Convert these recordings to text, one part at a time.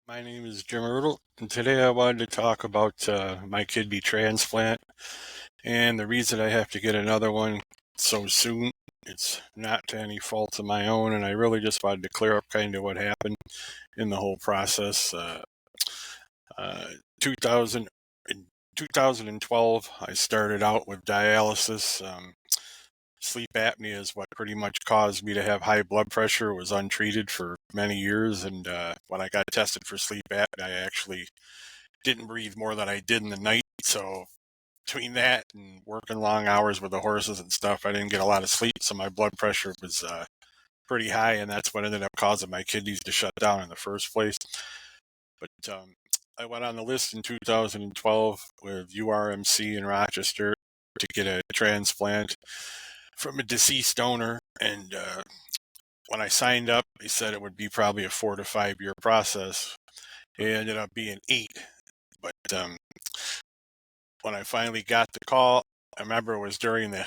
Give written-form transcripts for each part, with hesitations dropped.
My name is Jim Ertl, and today I wanted to talk about my kidney transplant and the reason I have to get another one so soon. It's not to any fault of my own, and I really just wanted to clear up kind of what happened in the whole process. Uh, 2000, in 2012, I started out with dialysis. Sleep apnea is what pretty much caused me to have high blood pressure. It was untreated for many years, and when I got tested for sleep apnea, I actually didn't breathe more than I did in the night. So between that and working long hours with the horses and stuff, I didn't get a lot of sleep. So my blood pressure was pretty high, and that's what ended up causing my kidneys to shut down in the first place. But I went on the list in 2012 with URMC in Rochester to get a transplant from a deceased donor. And when I signed up, they said it would be probably a 4 to 5 year process. It ended up being 8. But when I finally got the call, I remember it was during the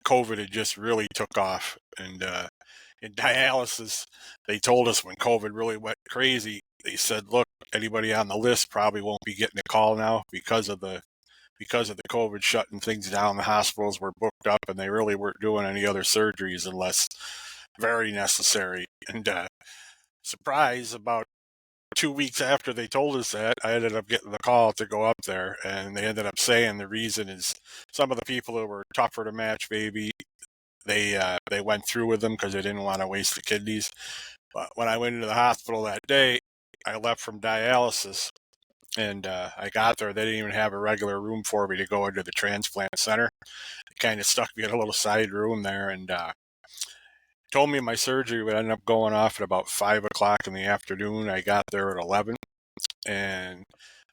COVID had just really took off. And in dialysis, they told us when COVID really went crazy, they said, look, anybody on the list probably won't be getting a call now because of the COVID shutting things down. The hospitals were booked up and they really weren't doing any other surgeries unless very necessary. And surprise, about 2 weeks after they told us that, I ended up getting the call to go up there, and they ended up saying the reason is some of the people who were tougher to match, maybe they went through with them because they didn't want to waste the kidneys. But when I went into the hospital that day, I left from dialysis, and I got there. They didn't even have a regular room for me to go into the transplant center. They kind of stuck me in a little side room there, and told me my surgery would end up going off at about 5 o'clock in the afternoon. I got there at 11, and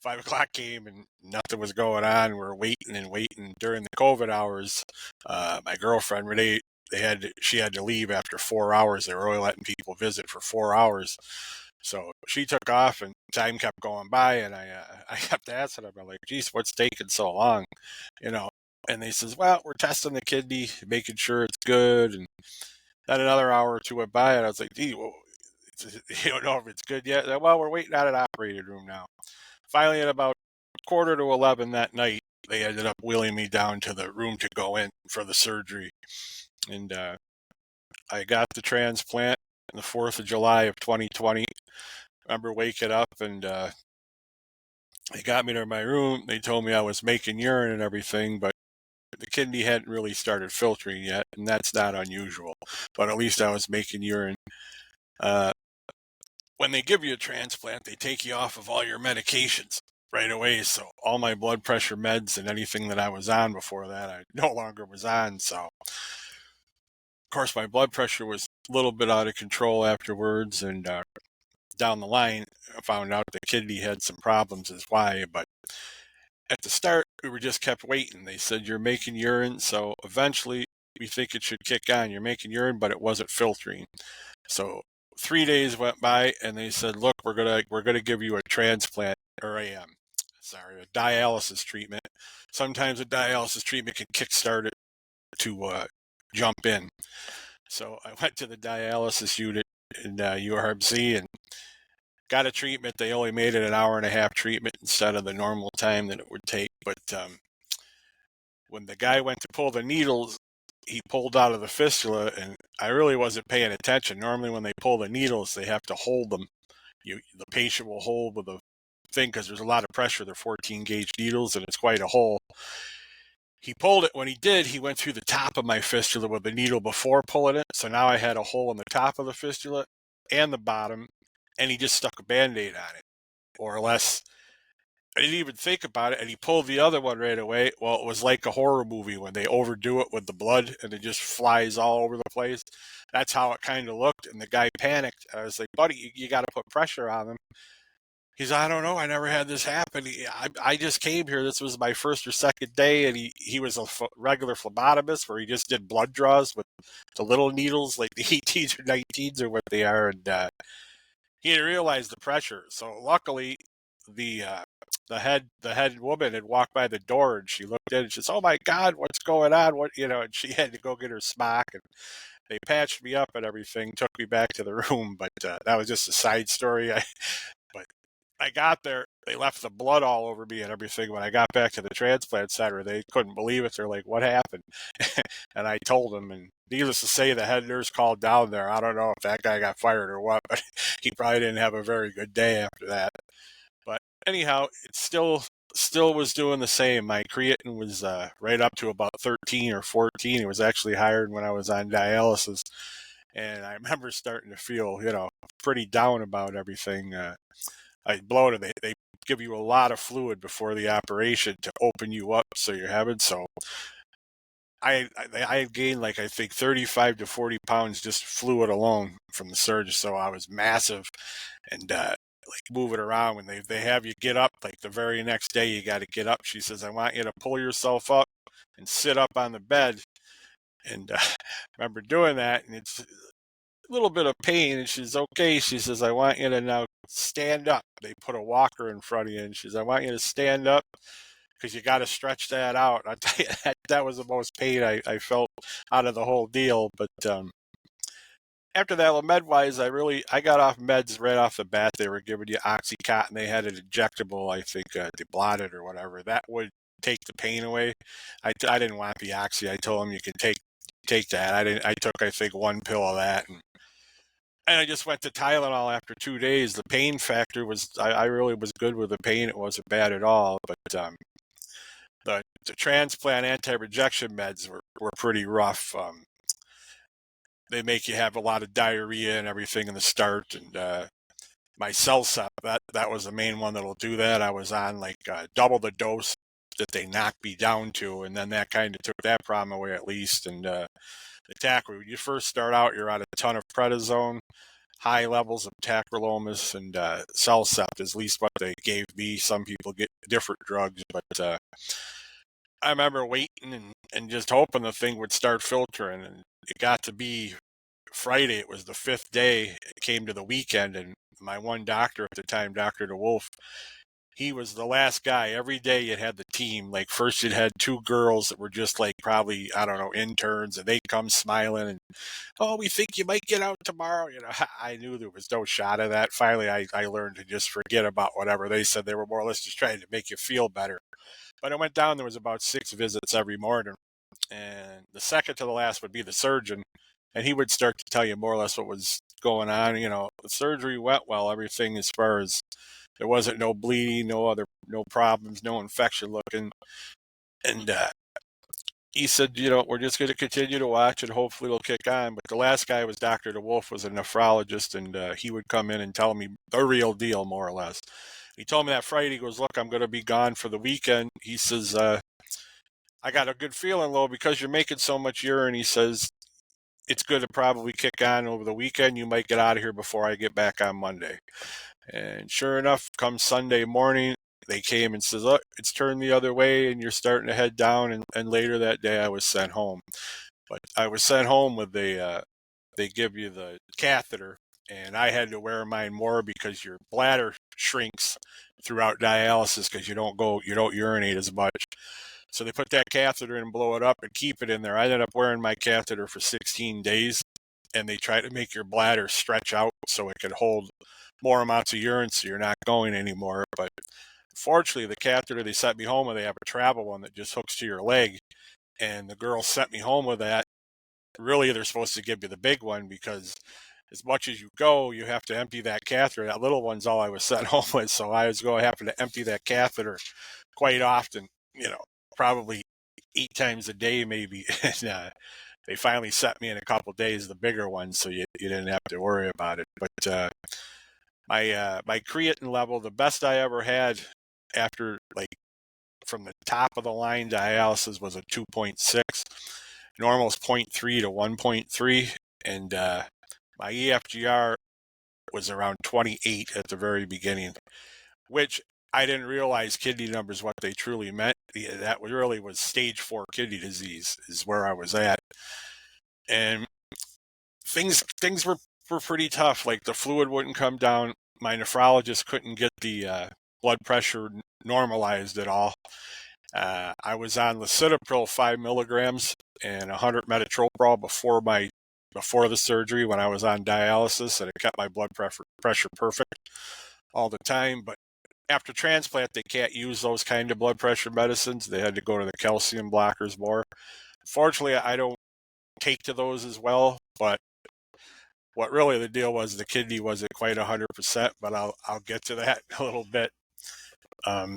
5 o'clock came and nothing was going on. We are waiting and waiting during the COVID hours. My girlfriend Renee, she had to leave after 4 hours. They were only letting people visit for 4 hours. So she took off, and time kept going by, and I kept asking them, I'm like, geez, what's taking so long? You know, and they says, well, we're testing the kidney, making sure it's good. And then another hour or two went by, and I was like, gee, well, you don't know if it's good yet. Well, we're waiting out an operating room now. Finally, at about quarter to 11 that night, they ended up wheeling me down to the room to go in for the surgery. And I got the transplant on the 4th of July of 2020. I remember waking up, and they got me to my room. They told me I was making urine and everything, but the kidney hadn't really started filtering yet, and that's not unusual. But at least I was making urine. Uh, when they give you a transplant, they take you off of all your medications right away. So all my blood pressure meds and anything that I was on before that, I no longer was on. So of course my blood pressure was a little bit out of control afterwards, and down the line, I found out the kidney had some problems as why. But at the start, we were just kept waiting. They said, you're making urine, so eventually we think it should kick on. You're making urine, but it wasn't filtering. So 3 days went by, and they said, look, we're gonna give you a transplant, or a dialysis treatment. Sometimes a dialysis treatment can kickstart it to jump in. So I went to the dialysis unit in URMC and got a treatment. They only made it an hour and a half treatment instead of the normal time that it would take. But when the guy went to pull the needles, he pulled out of the fistula, and I really wasn't paying attention. Normally, when they pull the needles, they have to hold them. The patient will hold with a thing because there's a lot of pressure. They're 14 gauge needles, and it's quite a hole. He pulled it. When he did, he went through the top of my fistula with the needle before pulling it. So now I had a hole in the top of the fistula and the bottom, and he just stuck a Band-Aid on it, more or less. I didn't even think about it, and he pulled the other one right away. Well, it was like a horror movie when they overdo it with the blood and it just flies all over the place. That's how it kind of looked, and the guy panicked. I was like, buddy, you got to put pressure on them. He's, I don't know, I never had this happen. I just came here. This was my first or second day, and he was a regular phlebotomist where he just did blood draws with the little needles, like the 18s or 19s or what they are, and he didn't realize the pressure. So luckily, the uh, the head woman had walked by the door, and she looked in and she says, "Oh my God, what's going on? What?" And she had to go get her smock, and they patched me up and everything, took me back to the room. But that was just a side story. But I got there, they left the blood all over me and everything. When I got back to the transplant center, they couldn't believe it. They're like, "What happened?" And I told them, and needless to say, the head nurse called down there. I don't know if that guy got fired or what, but he probably didn't have a very good day after that. But anyhow, it still was doing the same. My creatine was right up to about 13 or 14. It was actually higher when I was on dialysis. And I remember starting to feel, pretty down about everything. I bloated. They give you a lot of fluid before the operation to open you up so you're having. So I had gained like, I think 35 to 40 pounds just fluid alone from the surgery. So I was massive, and like moving around when they have you get up, like the very next day you got to get up. She says, "I want you to pull yourself up and sit up on the bed." And I remember doing that, and it's a little bit of pain. And she's okay. She says, "I want you to now stand up." They put a walker in front of you, and she says, "I want you to stand up because you got to stretch that out." I tell you, that was the most pain I felt out of the whole deal. But after that, well, med-wise, I got off meds right off the bat. They were giving you Oxycontin. They had an injectable, I think, Diblotid or whatever. That would take the pain away. I didn't want the Oxy. I told them you can take that. I took, I think, one pill of that, and I just went to Tylenol after 2 days. The pain factor was, I really was good with the pain. It wasn't bad at all. But the transplant anti-rejection meds were pretty rough. They make you have a lot of diarrhea and everything in the start. And my CellCep, that was the main one that'll do that. I was on like double the dose that they knocked me down to, and then that kind of took that problem away at least. And the tacrolimus, when you first start out, you're on a ton of prednisone, high levels of tacrolimus, and CellCep is at least what they gave me. Some people get different drugs, but I remember waiting and just hoping the thing would start filtering, and it got to be Friday. It was the fifth day. It came to the weekend, and my one doctor at the time, Dr. DeWolf, he was the last guy. Every day you had the team. Like first you'd had two girls that were just like probably, I don't know, interns, and they come smiling and, "Oh, we think you might get out tomorrow." I knew there was no shot of that. Finally, I learned to just forget about whatever they said. They were more or less just trying to make you feel better. But I went down, there was about 6 visits every morning. And the second to the last would be the surgeon. And he would start to tell you more or less what was going on. The surgery went well, everything as far as there wasn't no bleeding, no problems, no infection looking. And he said, "We're just going to continue to watch and hopefully it'll kick on." But the last guy was Dr. DeWolf, was a nephrologist, and he would come in and tell me the real deal, more or less. He told me that Friday, he goes, "Look, I'm going to be gone for the weekend." He says, "I got a good feeling, though, because you're making so much urine." He says, "It's good to probably kick on over the weekend. You might get out of here before I get back on Monday." And sure enough, come Sunday morning, they came and says, "Look, it's turned the other way and you're starting to head down." And later that day, I was sent home. But I was sent home with they give you the catheter, and I had to wear mine more because your bladder shrinks throughout dialysis because you don't urinate as much. So they put that catheter in and blow it up and keep it in there. I ended up wearing my catheter for 16 days, and they try to make your bladder stretch out so it can hold more amounts of urine so you're not going anymore. But fortunately, the catheter they sent me home with, they have a travel one that just hooks to your leg. And the girl sent me home with that. Really, they're supposed to give you the big one because as much as you go, you have to empty that catheter. That little one's all I was sent home with. So I was going to have to empty that catheter quite often, probably 8 times a day maybe. And they finally sent me in a couple days the bigger one, so you didn't have to worry about it. But my creatine level, the best I ever had after like from the top of the line dialysis, was a 2.6. Normal is 0.3 to 1.3, and my EFGR was around 28 at the very beginning, which I didn't realize kidney numbers what they truly meant. That really was stage 4 kidney disease is where I was at, and things were pretty tough. Like the fluid wouldn't come down. My nephrologist couldn't get the blood pressure normalized at all. I was on lisinopril 5 milligrams and 100 metotrolol before the surgery when I was on dialysis, and it kept my blood pressure perfect all the time. But after transplant, they can't use those kind of blood pressure medicines. They had to go to the calcium blockers more. Fortunately, I don't take to those as well, but what really the deal was, the kidney wasn't quite 100%, but I'll get to that in a little bit. Um,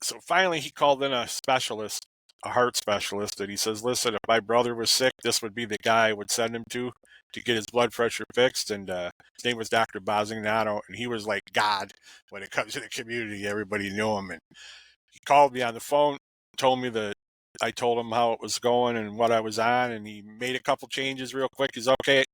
so finally, he called in a specialist, a heart specialist, and he says, "Listen, if my brother was sick, this would be the guy I would send him to get his blood pressure fixed." And his name was Dr. Bosignano, and he was like God when it comes to the community. Everybody knew him, and he called me on the phone, told me that I told him how it was going and what I was on, and he made a couple changes real quick. He's okay.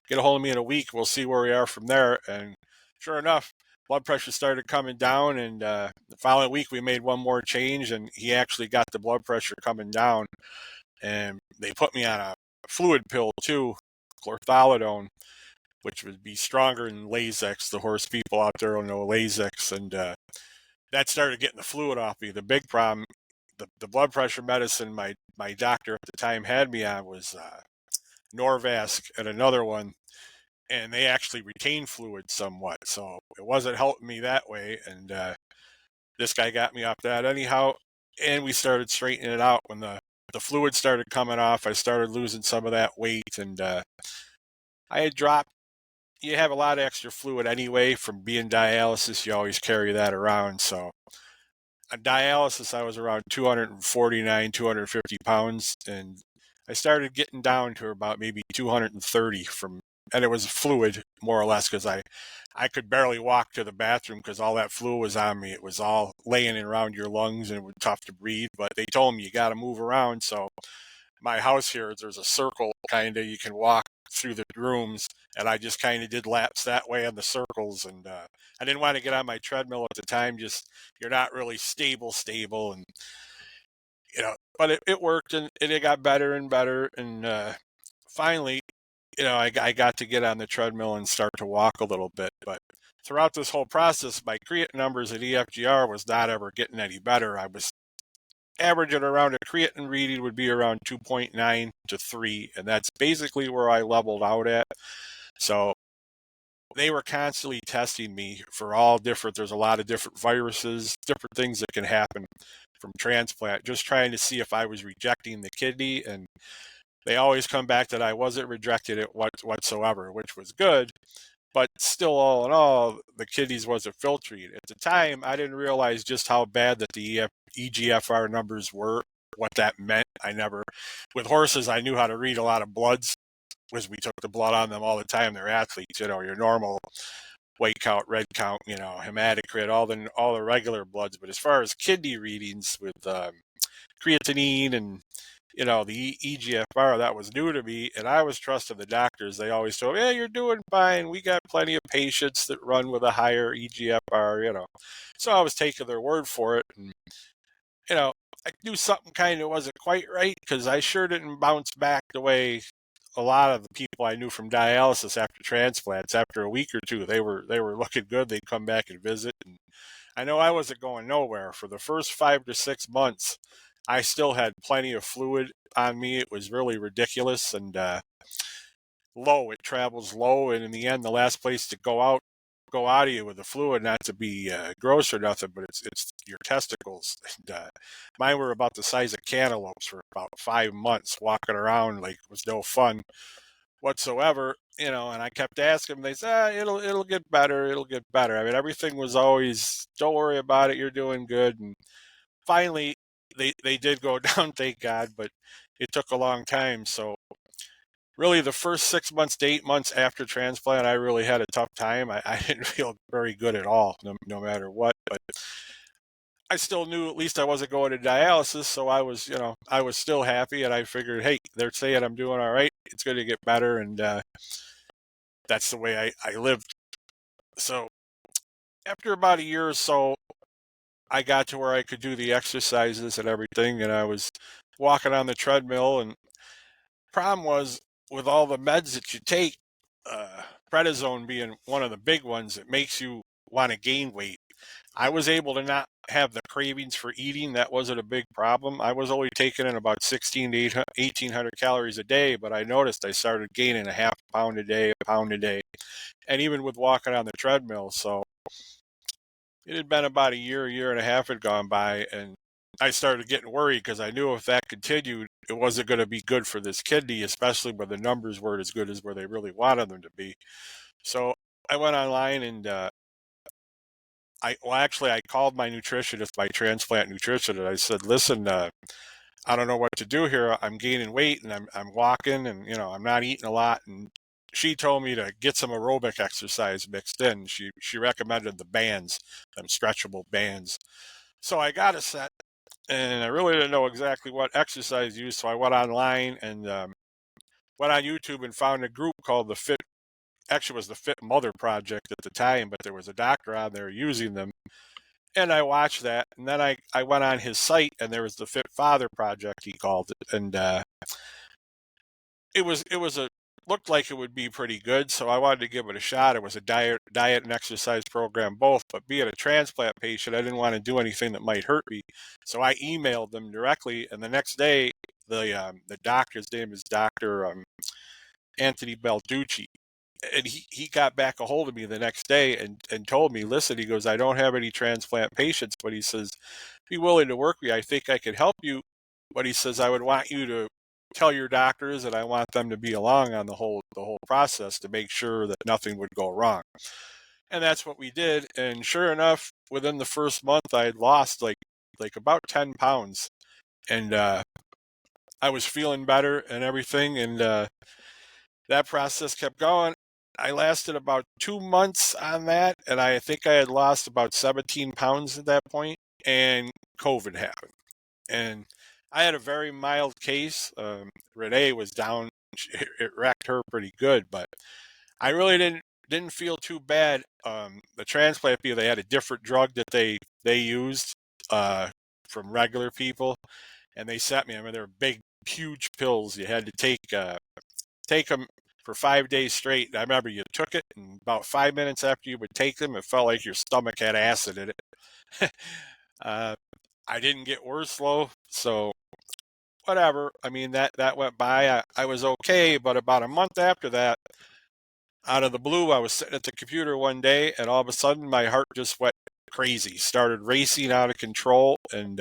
Get a hold of me in a week. We'll see where we are from there. And sure enough, blood pressure started coming down. And the following week, we made one more change, and he actually got the blood pressure coming down. And they put me on a fluid pill too, chlorthalidone, which would be stronger than Lasix. The horse people out there will know Lasix. And that started getting the fluid off me. The big problem, the blood pressure medicine my doctor at the time had me on was Norvasc and another one, and they actually retain fluid somewhat. So it wasn't helping me that way. And this guy got me off that anyhow, and we started straightening it out. When the fluid started coming off, I started losing some of that weight, and I had dropped. You have a lot of extra fluid anyway from being dialysis. You always carry that around. So on dialysis, I was around 249, 250 pounds, and I started getting down to about maybe 230 and it was fluid more or less because I could barely walk to the bathroom because all that fluid was on me. It was all laying around your lungs and it was tough to breathe, but they told me you got to move around. So my house here, there's a circle kind of, you can walk through the rooms, and I just kind of did laps that way on the circles. And I didn't want to get on my treadmill at the time. Just, you're not really stable, and but it worked, and it got better and better. And finally, I got to get on the treadmill and start to walk a little bit. But throughout this whole process, my creatine numbers at EFGR was not ever getting any better. I was averaging around, a creatine reading would be around 2.9 to 3, and that's basically where I leveled out at. So they were constantly testing me for all different, there's a lot of different viruses, different things that can happen from transplant, just trying to see if I was rejecting the kidney. And they always come back that I wasn't rejecting it whatsoever, which was good. But still, all in all, the kidneys wasn't filtering. At the time, I didn't realize just how bad that the EGFR numbers were, what that meant. With horses, I knew how to read a lot of bloods because we took the blood on them all the time. They're athletes, your normal white count, red count, hematocrit, all the regular bloods. But as far as kidney readings with creatinine and the EGFR, that was new to me, and I was trusting the doctors. They always told me, "Yeah, you're doing fine. We got plenty of patients that run with a higher EGFR." So I was taking their word for it, and I knew something kind of wasn't quite right because I sure didn't bounce back the way a lot of the people I knew from dialysis after transplants. After a week or two, they were looking good. They'd come back and visit, and I know I wasn't going nowhere. For the first 5 to 6 months, I still had plenty of fluid on me. It was really ridiculous, and low. It travels low, and in the end, the last place to go out of you with the fluid, not to be gross or nothing, but it's your testicles. And mine were about the size of cantaloupes for about 5 months, walking around like it was no fun whatsoever. And I kept asking them. They said, it'll get better. It'll get better. I mean, everything was always, don't worry about it. You're doing good. And finally, they did go down, thank God, but it took a long time. So really, the first 6 months to 8 months after transplant, I really had a tough time. I didn't feel very good at all, no matter what. But I still knew at least I wasn't going to dialysis, so I was still happy, and I figured, hey, they're saying I'm doing all right. It's going to get better, and that's the way I lived. So after about a year or so, I got to where I could do the exercises and everything, and I was walking on the treadmill. And problem was, with all the meds that you take, prednisone being one of the big ones, it makes you want to gain weight. I was able to not have the cravings for eating. That wasn't a big problem. I was only taking in about 16 to 1,800 calories a day, but I noticed I started gaining a half pound a day, a pound a day, and even with walking on the treadmill. So It had been about a year and a half had gone by, and I started getting worried because I knew if that continued, it wasn't going to be good for this kidney, especially when the numbers weren't as good as where they really wanted them to be. So I went online and I called my nutritionist, my transplant nutrition, and I said, "Listen, I don't know what to do here. I'm gaining weight and I'm walking and I'm not eating a lot." And she told me to get some aerobic exercise mixed in. She recommended the bands, them stretchable bands. So I got a set, and I really didn't know exactly what exercise to use. So I went online and went on YouTube and found a group called the Fit. Actually, it was the Fit Mother Project at the time, but there was a doctor on there using them. And I watched that, and then I went on his site, and there was the Fit Father Project, he called it, and it was a looked like it would be pretty good, so I wanted to give it a shot. It was a diet and exercise program both, but being a transplant patient, I didn't want to do anything that might hurt me, so I emailed them directly, and the next day the doctor's name is Doctor Anthony Balducci, and he got back a hold of me the next day and told me, listen, he goes, I don't have any transplant patients, but he says, be willing to work with me. I think I could help you. But he says, I would want you to tell your doctors and I want them to be along on the whole process to make sure that nothing would go wrong. And that's what we did. And sure enough, within the first month, I had lost like about 10 pounds. And I was feeling better and everything. And that process kept going. I lasted about 2 months on that, and I think I had lost about 17 pounds at that point, and COVID happened. And I had a very mild case. Renee was down; it wrecked her pretty good, but I really didn't feel too bad. The transplant people, they had a different drug that they used uh, from regular people, and they sent me. I mean, they were big, huge pills. You had to take them for 5 days straight. And I remember you took it, and about 5 minutes after you would take them, it felt like your stomach had acid in it. uh, I didn't get worse though, so whatever. I mean, that went by. I was okay, but about a month after that, out of the blue, I was sitting at the computer one day, and all of a sudden, my heart just went crazy, started racing out of control, and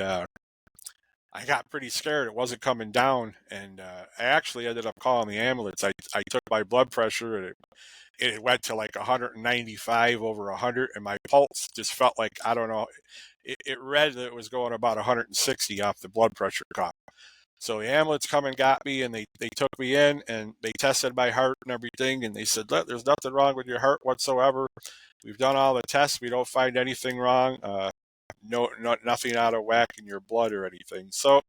I got pretty scared. It wasn't coming down, and I actually ended up calling the ambulance. I took my blood pressure, and it went to like 195 over 100, and my pulse just felt like, I don't know, it read that it was going about 160 off the blood pressure cuff. So the ambulance come and got me, and they took me in, and they tested my heart and everything, and they said, there's nothing wrong with your heart whatsoever. We've done all the tests. We don't find anything wrong. Nothing out of whack in your blood or anything. So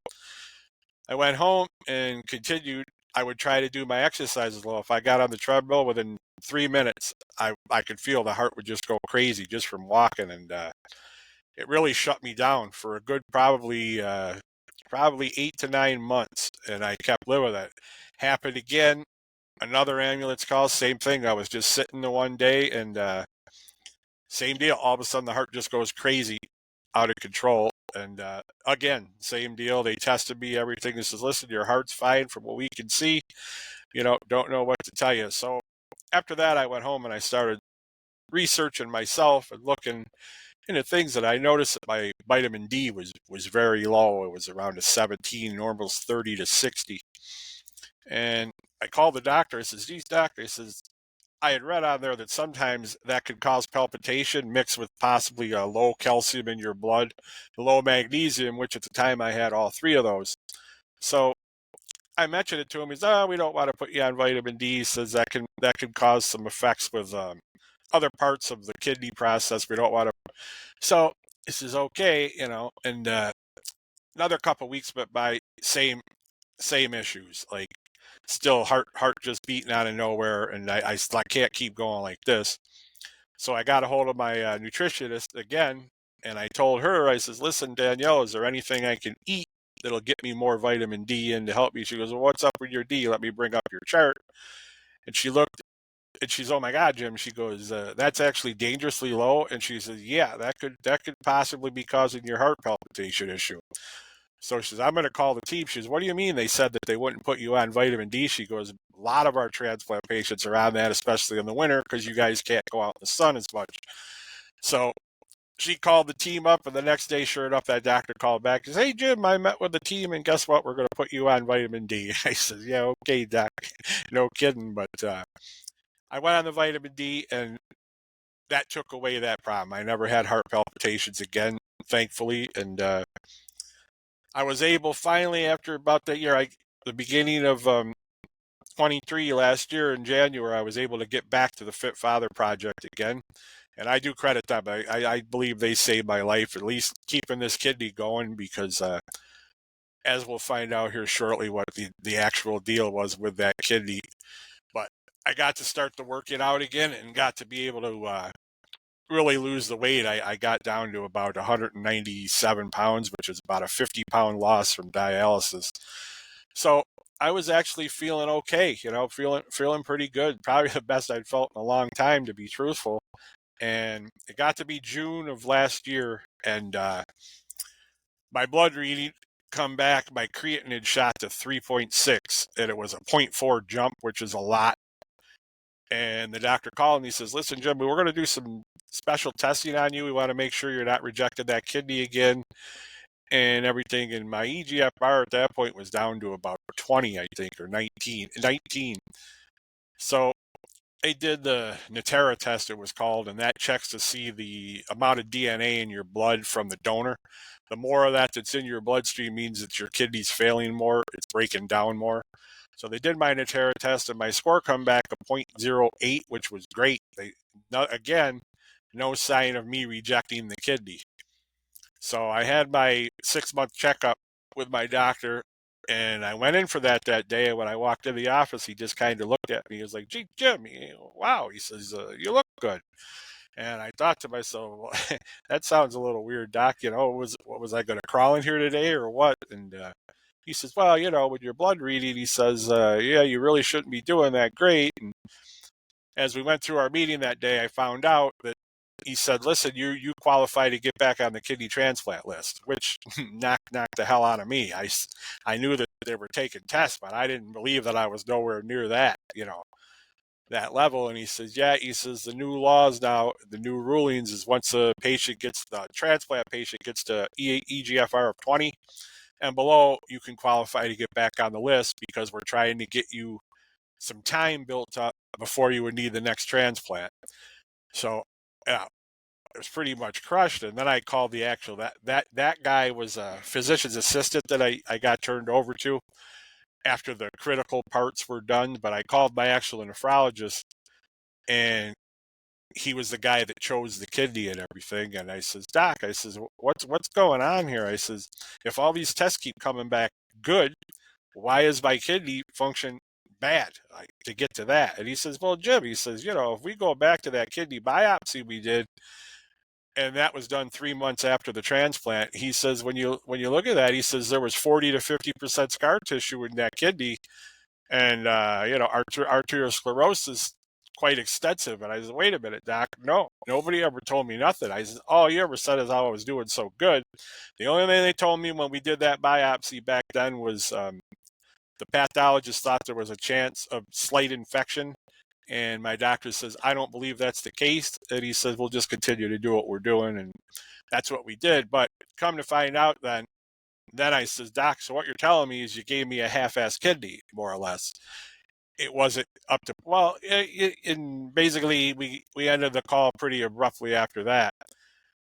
I went home and continued. I would try to do my exercises. Well, if I got on the treadmill within 3 minutes, I could feel the heart would just go crazy just from walking, and it really shut me down for a good probably 8 to 9 months, and I kept living with it. Happened again, another ambulance call, same thing. I was just sitting the one day, and same deal. All of a sudden, the heart just goes crazy, out of control. And again, same deal. They tested me, everything. They says, listen, your heart's fine from what we can see. Don't know what to tell you. So after that, I went home and I started researching myself and looking into things that I noticed that my vitamin D was very low. It was around a 17, normal 30 to 60. And I called the doctor. I says, geez, doctor, I says, I had read on there that sometimes that could cause palpitation mixed with possibly a low calcium in your blood, low magnesium, which at the time I had all three of those. So I mentioned it to him. He says, "Oh, we don't want to put you on vitamin D." He says that can cause some effects with other parts of the kidney process. We don't want to. So this is okay, And another couple of weeks went by, same issues, like still heart just beating out of nowhere, and I can't keep going like this. So I got a hold of my nutritionist again, and I told her, I says, listen, Danielle, is there anything I can eat that'll get me more vitamin D in to help me? She goes, well, what's up with your D? Let me bring up your chart. And she looked, and she's, oh my God, Jim. She goes, that's actually dangerously low. And she says, yeah, that could possibly be causing your heart palpitation issue. So she says, I'm going to call the team. She says, what do you mean they said that they wouldn't put you on vitamin D? She goes, a lot of our transplant patients are on that, especially in the winter, because you guys can't go out in the sun as much. So she called the team up, and the next day, sure enough, that doctor called back and said, "Hey, Jim, I met with the team, and guess what? We're going to put you on vitamin D." I said, "Yeah, okay, doc, no kidding." But I went on the vitamin D, and that took away that problem. I never had heart palpitations again, thankfully, and I was able finally after about that year, the beginning of 23 last year in January, I was able to get back to the Fit Father Project again. And I do credit them. I believe they saved my life, at least keeping this kidney going, because as we'll find out here shortly what the actual deal was with that kidney. But I got to start to work it out again and got to be able to really lose the weight. I got down to about 197 pounds, which is about a 50-pound loss from dialysis. So I was actually feeling okay, feeling pretty good. Probably the best I'd felt in a long time, to be truthful. And it got to be June of last year, and my blood reading come back, my creatinine shot to 3.6, and it was a 0.4 jump, which is a lot. And the doctor called and he says, "Listen, Jim, we're going to do some special testing on you. We want to make sure you're not rejecting that kidney again and everything." And my EGFR at that point was down to about 20, I think, or 19. So they did the Natera test, it was called, and that checks to see the amount of DNA in your blood from the donor. The more of that that's in your bloodstream means that your kidney's failing more, it's breaking down more. So they did my Natera test, and my score come back a 0.08, which was great. Again, no sign of me rejecting the kidney. So I had my 6-month checkup with my doctor, and I went in for that day. And when I walked in the office, he just kind of looked at me. He was like, "Gee, Jim, wow." He says, "You look good." And I thought to myself, well, that sounds a little weird, doc. What was I going to crawl in here today or what? And he says, "Well, with your blood reading," he says, "yeah, you really shouldn't be doing that great." And as we went through our meeting that day, I found out that he said, "Listen, you qualify to get back on the kidney transplant list," which knocked the hell out of me. I knew that they were taking tests, but I didn't believe that I was nowhere near that level. And he says, "Yeah," he says, "the new laws now, the new rulings is once the transplant patient gets to EGFR of 20 and below, you can qualify to get back on the list because we're trying to get you some time built up before you would need the next transplant." So yeah, it was pretty much crushed. And then I called the actual that guy was a physician's assistant that I got turned over to after the critical parts were done. But I called my actual nephrologist, and he was the guy that chose the kidney and everything. And I says, "Doc," I says, what's going on here?" I says, "If all these tests keep coming back good, why is my kidney function bad to get to that?" And he says, "Well, Jim," he says, "if we go back to that kidney biopsy we did, and that was done 3 months after the transplant," he says, when you look at that, he says there was 40 to 50% scar tissue in that kidney, and arteriosclerosis quite extensive." And I said, "Wait a minute, doc, no, nobody ever told me nothing." I said, "All you ever said is how I was doing so good. The only thing they told me when we did that biopsy back then was the pathologist thought there was a chance of slight infection, and my doctor says, I don't believe that's the case." And he says, "We'll just continue to do what we're doing." And that's what we did. But come to find out, then I says, "Doc, so what you're telling me is you gave me a half-assed kidney, more or less." It wasn't up to, well, and basically we ended the call pretty abruptly after that.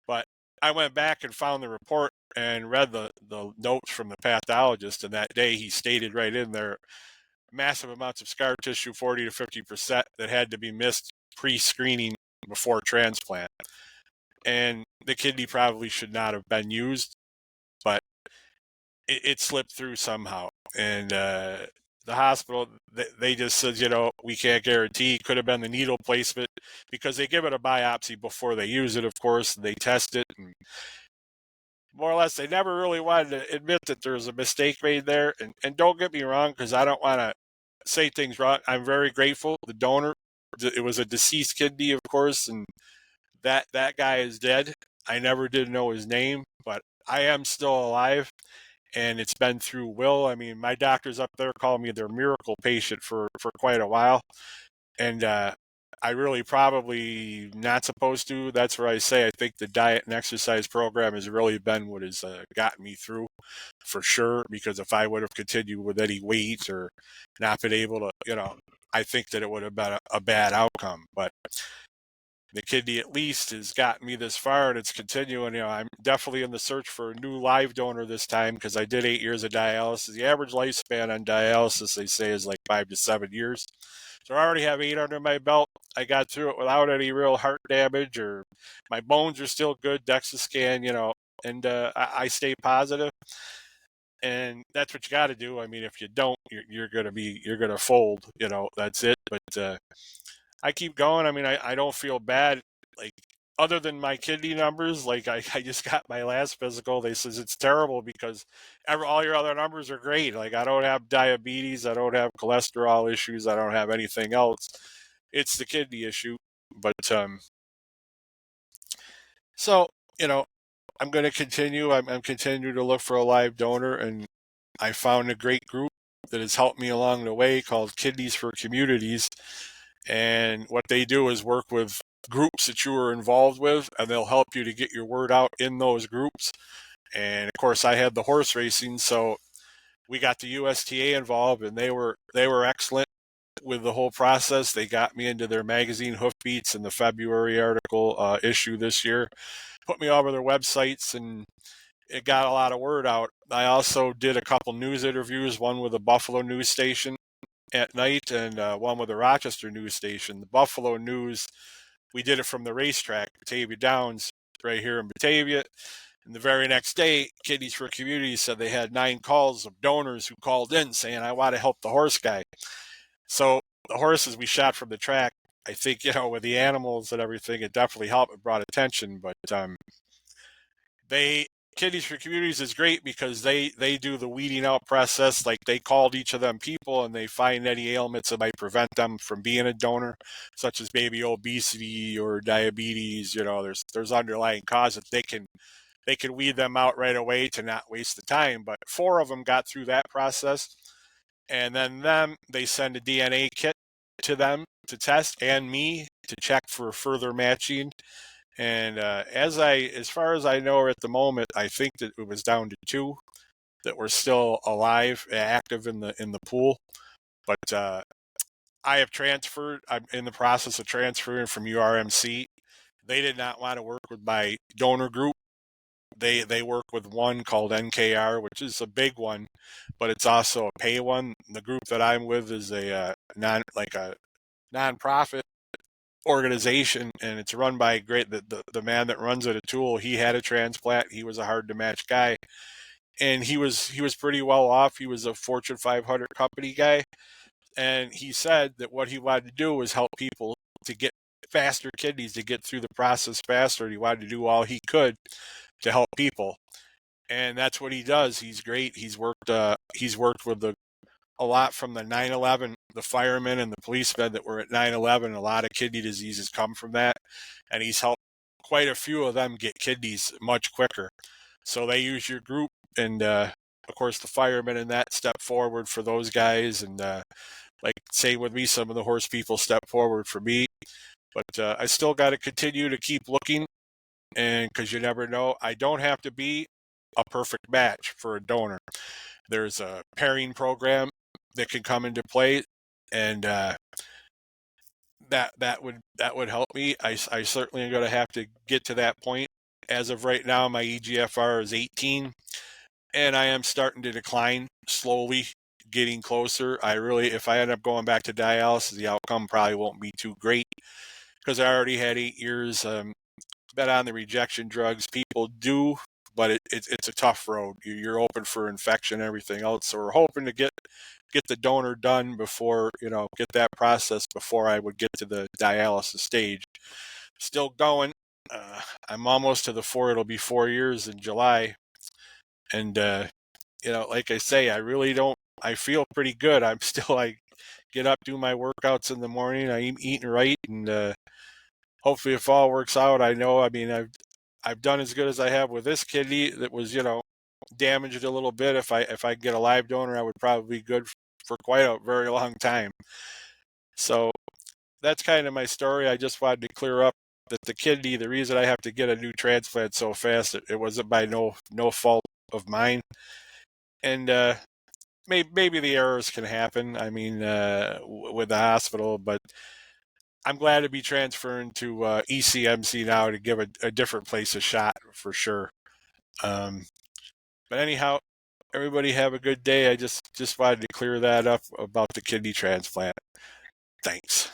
But I went back and found the report and read the notes from the pathologist, and that day he stated right in there, massive amounts of scar tissue, 40 to 50%, that had to be missed pre-screening before transplant. And the kidney probably should not have been used, but it slipped through somehow. And the hospital, they just said, "We can't guarantee." Could have been the needle placement, because they give it a biopsy before they use it, of course. They test it, and more or less, they never really wanted to admit that there was a mistake made there. And don't get me wrong, because I don't want to say things wrong. I'm very grateful. The donor, it was a deceased kidney, of course, and that guy is dead. I never did know his name, but I am still alive, and it's been through will. I mean, my doctors up there call me their miracle patient for quite a while. And I really probably not supposed to. That's where I say I think the diet and exercise program has really been what has gotten me through for sure. Because if I would have continued with any weight or not been able to, I think that it would have been a bad outcome. But the kidney at least has gotten me this far, and it's continuing. I'm definitely in the search for a new live donor this time because I did 8 years of dialysis. The average lifespan on dialysis, they say, is like 5 to 7 years. So I already have 8 under my belt. I got through it without any real heart damage, or my bones are still good. DEXA scan, and I stay positive, and that's what you got to do. I mean, if you don't, you're gonna fold. That's it. But I keep going. I mean, I don't feel bad. Like, other than my kidney numbers, like I just got my last physical. They says it's terrible because all your other numbers are great. Like, I don't have diabetes, I don't have cholesterol issues, I don't have anything else. It's the kidney issue. But so I'm going to continue. I'm continuing to look for a live donor, and I found a great group that has helped me along the way called Kidneys for Communities. And what they do is work with groups that you are involved with, and they'll help you to get your word out in those groups. And of course, I had the horse racing, so we got the USTA involved, and they were excellent with the whole process. They got me into their magazine Hoofbeats in the February article issue this year, put me all over their websites, and it got a lot of word out. I also did a couple news interviews, one with a Buffalo news station at night, and one with a Rochester news station. The Buffalo News, we did it from the racetrack, Batavia Downs, right here in Batavia. And the very next day, Kidneys for Communities said they had 9 calls of donors who called in saying, I want to help the horse guy. So the horses we shot from the track, I think, with the animals and everything, it definitely helped. It brought attention. But they Kidneys for Communities is great because they do the weeding out process. Like, they called each of them people and they find any ailments that might prevent them from being a donor, such as maybe obesity or diabetes. There's underlying causes. They can weed them out right away to not waste the time. But 4 of them got through that process, and then they send a DNA kit to them to test, and me to check for further matching. And as far as I know at the moment, I think that it was down to 2 that were still alive, active in the pool. But I have transferred. I'm in the process of transferring from URMC. They did not want to work with my donor group. They work with one called NKR, which is a big one, but it's also a pay one. The group that I'm with is a nonprofit organization, and it's run by the man that runs it, Atul. He had a transplant. He was a hard to match guy, and he was pretty well off. He was a Fortune 500 company guy, and he said that what he wanted to do was help people to get faster kidneys, to get through the process faster. And he wanted to do all he could to help people, and that's what he does. He's great. He's worked with a lot from the 9/11, the firemen and the policemen that were at 9/11. A lot of kidney diseases come from that, and he's helped quite a few of them get kidneys much quicker. So they use your group, and of course the firemen in that step forward for those guys, and like, say with me, some of the horse people step forward for me. But I still got to continue to keep looking, and because you never know, I don't have to be a perfect match for a donor. There's a pairing program that can come into play, and that would help me. I certainly am going to have to get to that point. As of right now, my EGFR is 18, and I am starting to decline slowly, getting closer. If I end up going back to dialysis, the outcome probably won't be too great because I already had 8 years. Been on the rejection drugs. People do, but it's a tough road. You're open for infection and everything else. So we're hoping to get the donor done before, get that process before I would get to the dialysis stage. Still going. I'm almost to the 4. It'll be 4 years in July. And, like I say, I really don't, I feel pretty good. I get up, do my workouts in the morning. I'm eating right. And hopefully if all works out, I've done as good as I have with this kidney that was, damaged a little bit. If I get a live donor, I would probably be good for quite a very long time. So that's kind of my story. I just wanted to clear up that the kidney, the reason I have to get a new transplant so fast, it wasn't by no fault of mine. And maybe the errors can happen. I mean, with the hospital, but I'm glad to be transferring to ECMC now to give a different place a shot for sure. Um, but anyhow, everybody have a good day. I just wanted to clear that up about the kidney transplant. Thanks.